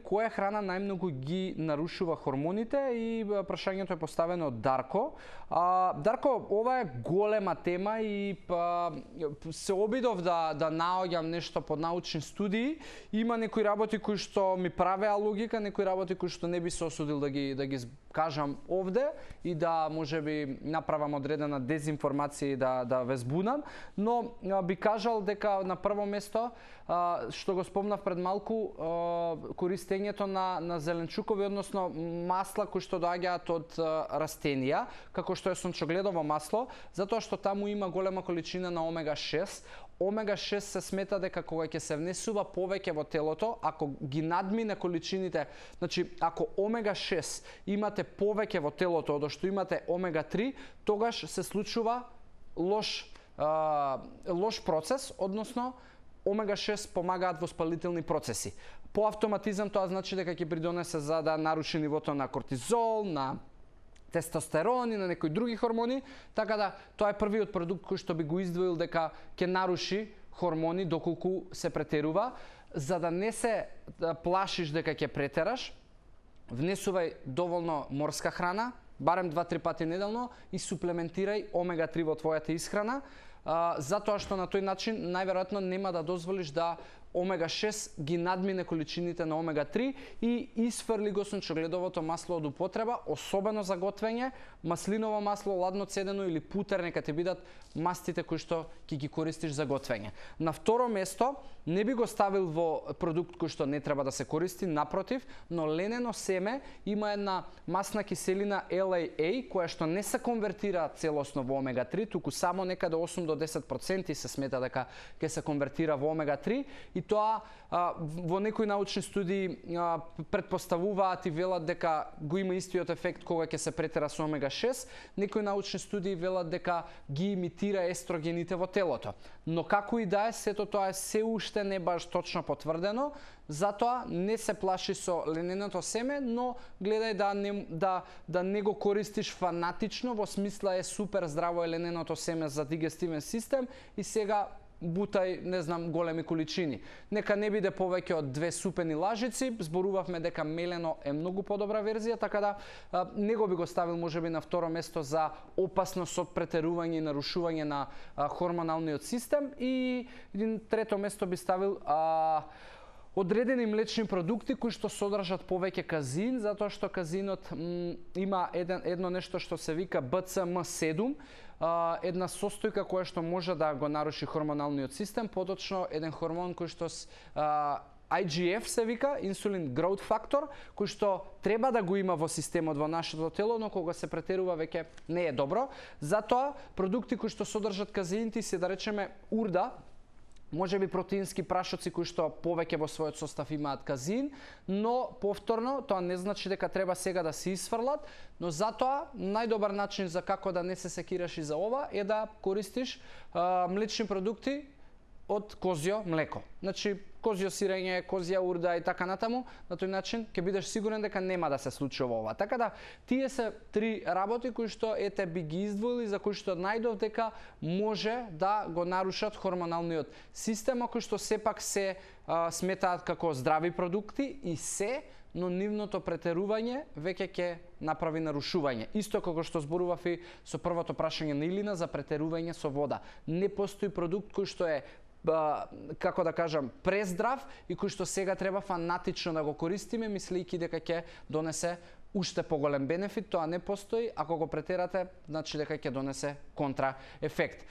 која храна најмногу ги нарушува хормоните и прашањето е поставено од Дарко. Дарко, ова е голема тема и се обидов да наоѓам нешто под научни студии. Има некои работи кои што ми правеа логика, некои работи кои што не би се осудил да ги кажам овде и да можеби направам одредена дезинформација и да ве збунам, но би кажал дека на прво место, што го спомнав пред малку, користењето на зеленчукови, односно масла кои што доаѓаат од растенија, како што е сончогледово масло, затоа што таму има голема количина на омега-6. Омега-6 се смета дека кога ќе се внесува повеќе во телото, ако ги надмине количините, значи ако омега-6 имате повеќе во телото од што имате омега-3, тогаш се случува лош процес, односно омега-6 помагаат во спалителни процеси. По автоматизам тоа значи дека ќе придонесе за да наруши нивото на кортизол, на тестостерон и на некои други хормони, така да тоа е првиот продукт кој што би го издвоил дека ќе наруши хормони доколку се претерува. За да не се плашиш дека ќе претераш, внесувај доволно морска храна, барем 2-3 пати неделно и суплементирај омега-3 во твојата исхрана, затоа што на тој начин најверојатно нема да дозволиш да омега-6 ги надмине количините на омега-3 и исфрли го сончогледовото масло од употреба, особено за готвење, маслиново масло, ладно цедено или путер, нека ти бидат мастите кои што ќе ги користиш за готвење. На второ место, не би го ставил во продукт кој што не треба да се користи, напротив, но ленено семе има една масна киселина LAA која што не се конвертира целосно во омега-3, туку само некаде 8 до 10% се смета дека ќе се конвертира во омега-3 и тоа во некои научни студии предпоставуваат и велат дека го има истиот ефект кога ќе се претера со омега-6. Некои научни студии велат дека ги имитира естрогените во телото. Но како и да е, сето тоа е се уште не баш точно потврдено, затоа не се плаши со лененото семе, но гледај да не го користиш фанатично, во смисла е супер здраво е лененото семе за дигестивен систем и сега бутај, не знам, големи количини. Нека не биде повеќе од 2 супени лажици, зборувавме дека мелено е многу подобра верзија, така да не го би го ставил можеби на второ место за опасност од претерување и нарушување на хормоналниот систем и трето место би ставил одредени млечни продукти кои што содржат повеќе казеин, затоа што казеинот има едно нешто што се вика BCM7, една состојка која што може да го наруши хормоналниот систем, поточно еден хормон кој што IGF се вика, инсулин growth factor, кој што треба да го има во системот во нашето тело, но кога се претерува веќе не е добро. Затоа продукти кои што содржат казеин, се да речеме урда, можеби протеински прашоци кои што повеќе во својот состав имаат казеин, но повторно тоа не значи дека треба сега да се исфрлат, но затоа најдобар начин за како да не се секираш и за ова е да користиш млечни продукти од козјо млеко. Значи, козјо сирење, козја урда и така натаму, на тој начин ќе бидеш сигурен дека нема да се случува ова. Така да, тие се 3 работи кои што ете би ги издвоили, за кои што најдов дека може да го нарушат хормоналниот систем, кои што сепак се сметаат како здрави продукти и но нивното претерување веќе ќе направи нарушување. Исто како што зборував и со првото прашање на Илина за претерување со вода. Не постои продукт кој што е како да кажам, прездрав и кој што сега треба фанатично да го користиме, мислејќи дека ќе донесе уште поголем бенефит, тоа не постои, ако го претерате, значи дека ќе донесе контра ефект.